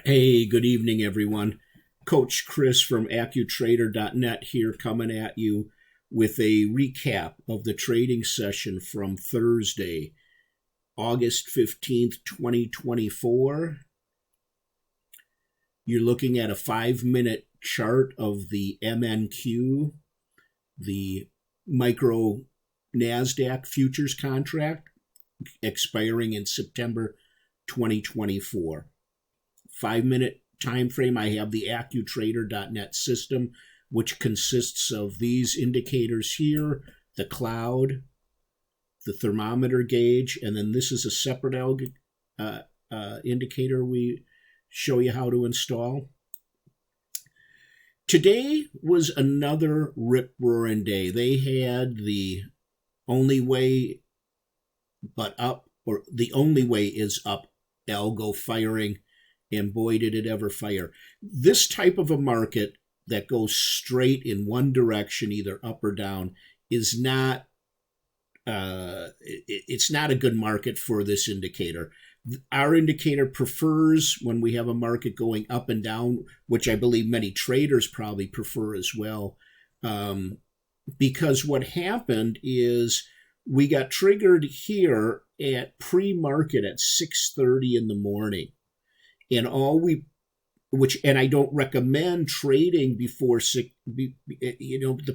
Hey, good evening, everyone. Coach Chris from AccuTrader.net here coming at you with a recap of the trading session from Thursday, August 15th, 2024. You're looking at a 5-minute chart of the MNQ, the micro NASDAQ futures contract, expiring in September 2024. 5-minute time frame. I have the AccuTrader.net system, which consists of these indicators here, the cloud, the thermometer gauge, and then this is a separate indicator we show you how to install. Today was another rip-roaring day. They had the only way but up, or the only way is up, algo firing, and boy, did it ever fire. This type of a market that goes straight in one direction, either up or down, is not it's not a good market for this indicator. Our indicator prefers when we have a market going up and down, which I believe many traders probably prefer as well, because what happened is we got triggered here at pre-market at 6:30 in the morning. And and I don't recommend trading before the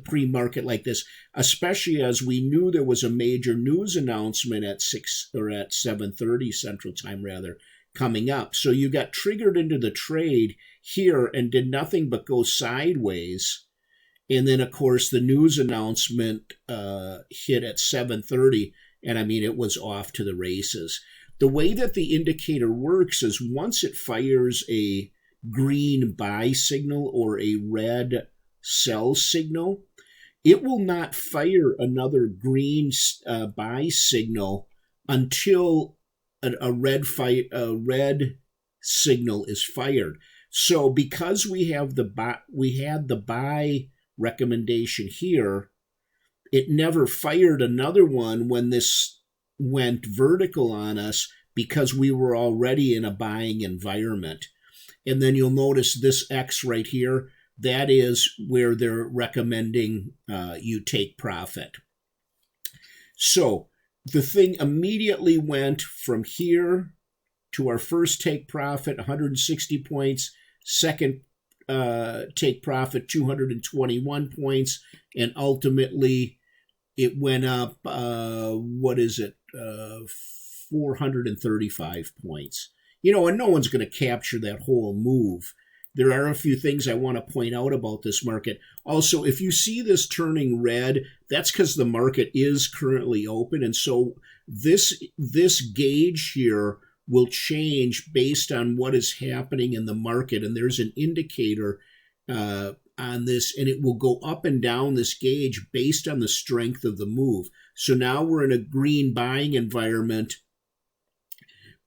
pre-market like this, especially as we knew there was a major news announcement at 7:30 Central Time rather coming up. So you got triggered into the trade here and did nothing but go sideways. And then of course the news announcement hit at 7:30, and I mean it was off to the races. The way that the indicator works is once it fires a green buy signal or a red sell signal, it will not fire another green buy signal until a red signal is fired. So because we had the buy recommendation here, it never fired another one when this went vertical on us because we were already in a buying environment. And then you'll notice this X right here, that is where they're recommending you take profit. So the thing immediately went from here to our first take profit, 160 points, second take profit, 221 points, and ultimately it went up, 435 points. And no one's going to capture that whole move. There are a few things I want to point out about this market. Also, if you see this turning red, that's because the market is currently open. And so this gauge here will change based on what is happening in the market. And there's an indicator on this, and it will go up and down this gauge based on the strength of the move. So now we're in a green buying environment,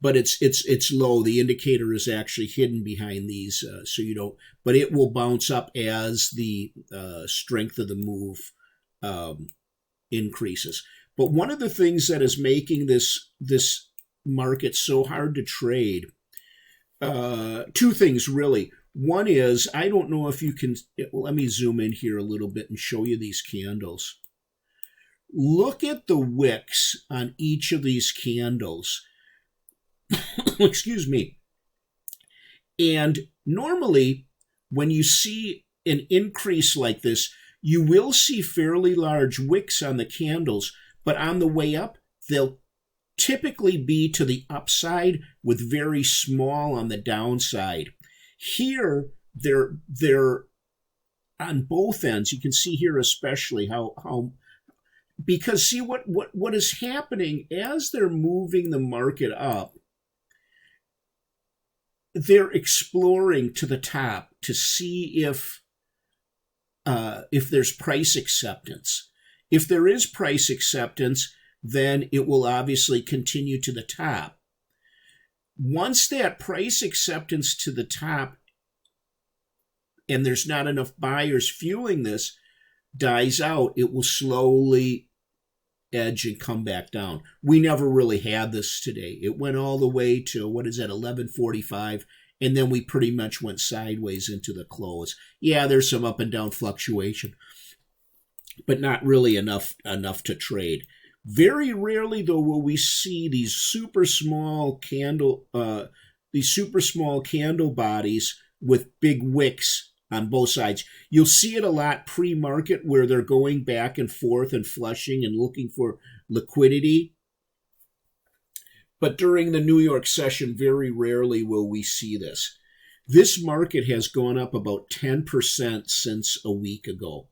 but it's low. The indicator is actually hidden behind these, so you don't. But it will bounce up as the strength of the move increases. But one of the things that is making this market so hard to trade, two things really. One is, I don't know if you can, let me zoom in here a little bit and show you these candles. Look at the wicks on each of these candles. Excuse me. And normally, when you see an increase like this, you will see fairly large wicks on the candles, but on the way up, they'll typically be to the upside with very small on the downside. Here, they're on both ends. You can see here especially how because see what is happening as they're moving the market up, they're exploring to the top to see if there's price acceptance. If there is price acceptance, then it will obviously continue to the top. Once that price acceptance to the top, and there's not enough buyers fueling this, dies out, it will slowly edge and come back down. We never really had this today. It went all the way to, 11:45, and then we pretty much went sideways into the close. Yeah, there's some up and down fluctuation, but not really enough to trade. Very rarely, though, will we see these super small candle bodies with big wicks on both sides. You'll see it a lot pre-market where they're going back and forth and flushing and looking for liquidity. But during the New York session, very rarely will we see this. This market has gone up about 10% since a week ago.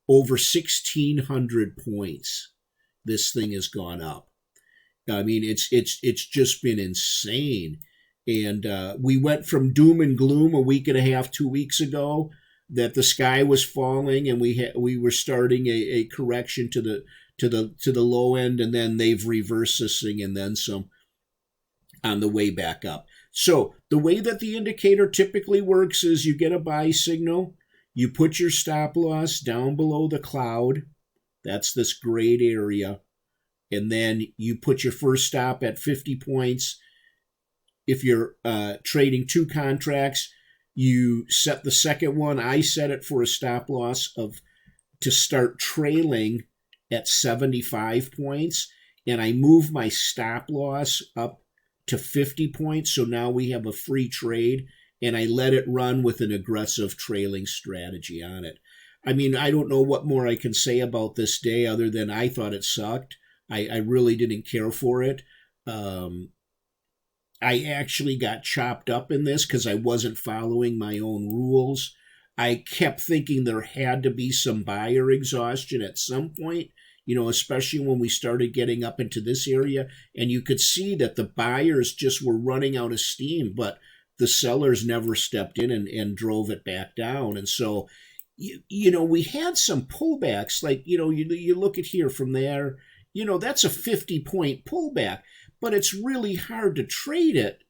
Over 1,600 points. This thing has gone up. I mean, it's just been insane. And we went from doom and gloom a week and a half, 2 weeks ago, that the sky was falling and we were starting a correction to the low end, and then they've reversed this thing and then some on the way back up. So the way that the indicator typically works is you get a buy signal, you put your stop loss down below the cloud, that's this grayed area, and then you put your first stop at 50 points. If you're trading two contracts, you set the second one. I set it for a stop loss to start trailing at 75 points, and I move my stop loss up to 50 points, so now we have a free trade, and I let it run with an aggressive trailing strategy on it. I mean, I don't know what more I can say about this day other than I thought it sucked. I really didn't care for it. I actually got chopped up in this because I wasn't following my own rules. I kept thinking there had to be some buyer exhaustion at some point, especially when we started getting up into this area. And you could see that the buyers just were running out of steam, but the sellers never stepped in and drove it back down. And so, we had some pullbacks. Like, you look at here from there, that's a 50-point pullback. But it's really hard to trade it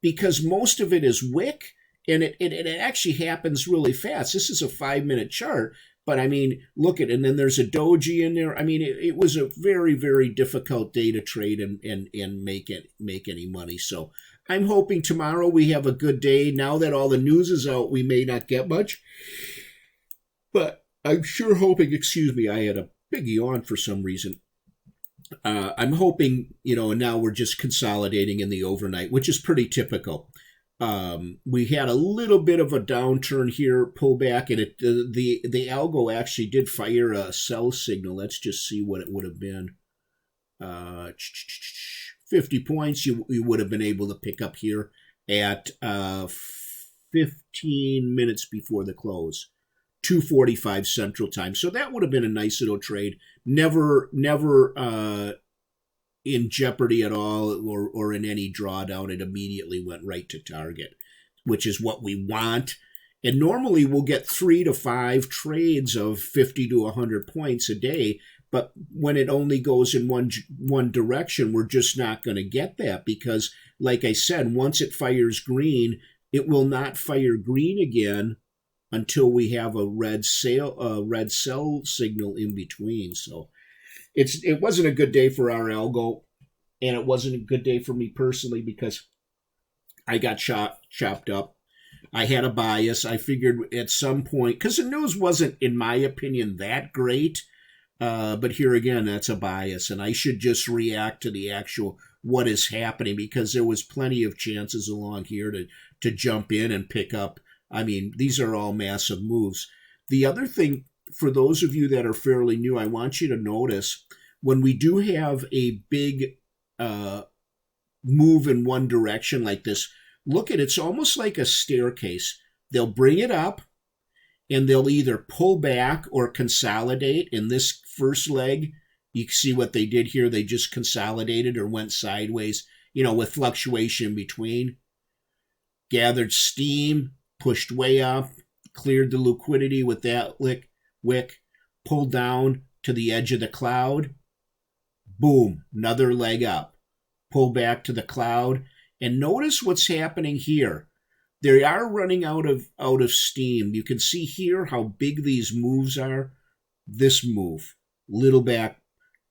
because most of it is wick, and it actually happens really fast. This is a 5-minute chart, but I mean, look at it, and then there's a doji in there. I mean, it was a very, very difficult day to trade and make any money. So I'm hoping tomorrow we have a good day. Now that all the news is out, we may not get much, but I'm sure hoping, I had a big yawn for some reason. I'm hoping, and now we're just consolidating in the overnight, which is pretty typical. We had a little bit of a downturn here, pullback, and the algo actually did fire a sell signal. Let's just see what it would have been. 50 points you would have been able to pick up here at 15 minutes before the close. 2:45 Central Time. So that would have been a nice little trade. Never in jeopardy at all or in any drawdown. It immediately went right to target, which is what we want. And normally we'll get 3 to 5 trades of 50 to 100 points a day. But when it only goes in one direction, we're just not going to get that because, like I said, once it fires green, it will not fire green again until we have a red sell signal in between. So it wasn't a good day for our algo, and it wasn't a good day for me personally because I got chopped up. I had a bias. I figured at some point, because the news wasn't, in my opinion, that great, but here again, that's a bias, and I should just react to the actual what is happening because there was plenty of chances along here to jump in and pick up. I mean, these are all massive moves. The other thing, for those of you that are fairly new, I want you to notice when we do have a big move in one direction like this, look at it, it's almost like a staircase. They'll bring it up, and they'll either pull back or consolidate. In this first leg, you can see what they did here. They just consolidated or went sideways, with fluctuation in between. Gathered steam, pushed way up, cleared the liquidity with that wick, pulled down to the edge of the cloud. Boom, another leg up. Pull back to the cloud. And notice what's happening here. They are running out of steam. You can see here how big these moves are. This move, little back,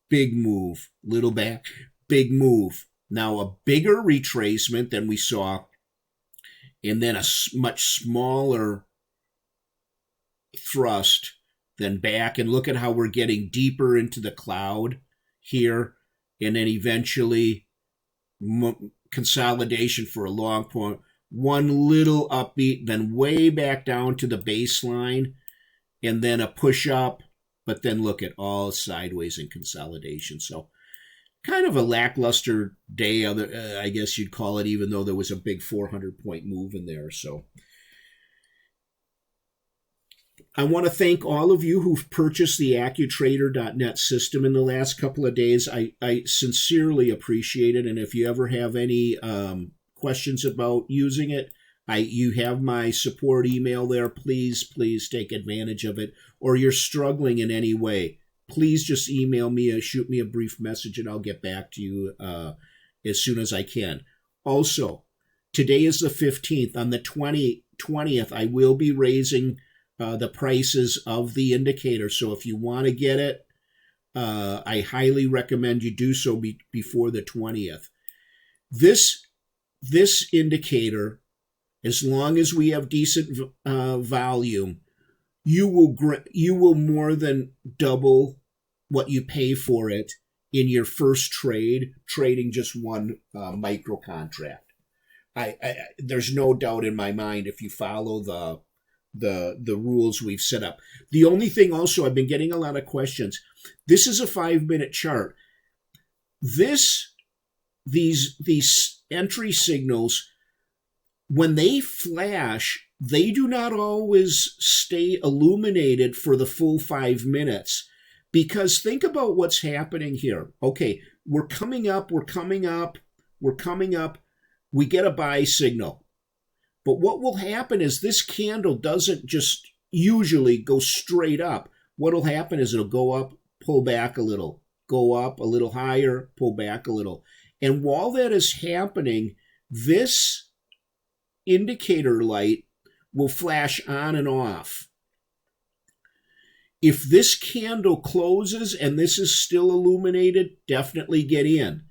big move, little back, big move. Now a bigger retracement than we saw and then a much smaller thrust, then back, and look at how we're getting deeper into the cloud here, and then eventually consolidation for a long point, one little upbeat, then way back down to the baseline, and then a push up, but then look at all sideways and consolidation. So kind of a lackluster day, I guess you'd call it, even though there was a big 400-point move in there. So I want to thank all of you who've purchased the AccuTrader.net system in the last couple of days. I sincerely appreciate it. And if you ever have any questions about using it, you have my support email there. Please take advantage of it. Or you're struggling in any way, please just email me or shoot me a brief message, and I'll get back to you as soon as I can. Also, today is the 15th. On the 20th, I will be raising the prices of the indicator. So if you want to get it, I highly recommend you do so before the 20th. This indicator, as long as we have decent volume, you will more than double what you pay for it in your first trade, trading just one micro contract. There's no doubt in my mind if you follow the rules we've set up. The only thing also, I've been getting a lot of questions. This is a 5-minute chart. These entry signals, when they flash, they do not always stay illuminated for the full 5 minutes, because think about what's happening here. Okay, we're coming up. We get a buy signal. But what will happen is this candle doesn't just usually go straight up. What will happen is it'll go up, pull back a little, go up a little higher, pull back a little. And while that is happening, this indicator light will flash on and off. If this candle closes and this is still illuminated, definitely get in.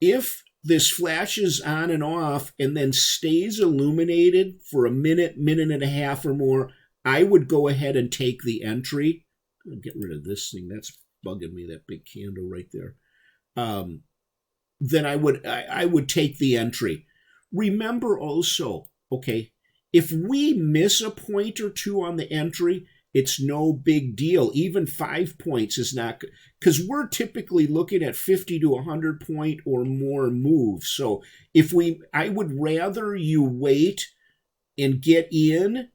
If this flashes on and off and then stays illuminated for a minute, minute and a half or more, I would go ahead and take the entry. I'll get rid of this thing. That's bugging me, that big candle right there. Then I would take the entry. Remember also, okay, if we miss a point or two on the entry, it's no big deal. Even 5 points is not, because we're typically looking at 50 to 100 point or more moves. So I would rather you wait and get in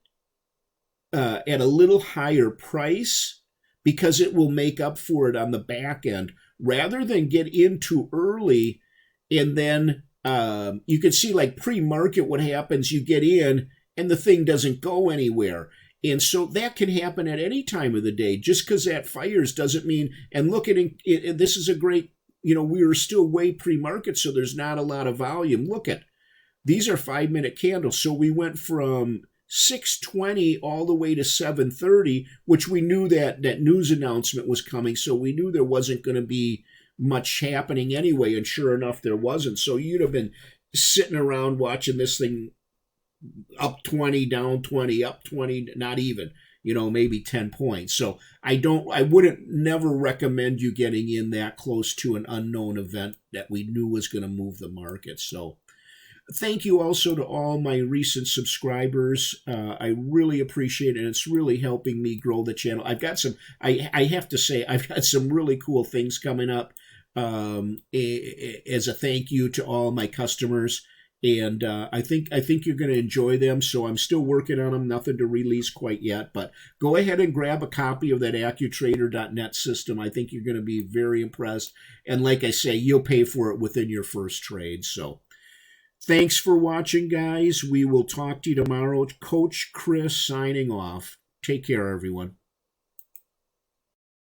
at a little higher price, because it will make up for it on the back end, rather than get in too early. And then you can see, like pre-market, what happens, you get in and the thing doesn't go anywhere. And so that can happen at any time of the day. Just because that fires doesn't mean, and look at it, this is a great, we are still way pre-market, so there's not a lot of volume. Look at, these are 5-minute candles. So we went from 6:20 all the way to 7:30, which we knew that news announcement was coming. So we knew there wasn't going to be much happening anyway. And sure enough, there wasn't. So you'd have been sitting around watching this thing up 20, down 20, up 20, not even, maybe 10 points. So I wouldn't never recommend you getting in that close to an unknown event that we knew was going to move the market. So thank you also to all my recent subscribers. I really appreciate it. And it's really helping me grow the channel. I've got I have to say, I've got some really cool things coming up as a thank you to all my customers. And I think you're going to enjoy them. So I'm still working on them. Nothing to release quite yet. But go ahead and grab a copy of that AccuTrader.net system. I think you're going to be very impressed. And like I say, you'll pay for it within your first trade. So thanks for watching, guys. We will talk to you tomorrow. Coach Chris signing off. Take care, everyone.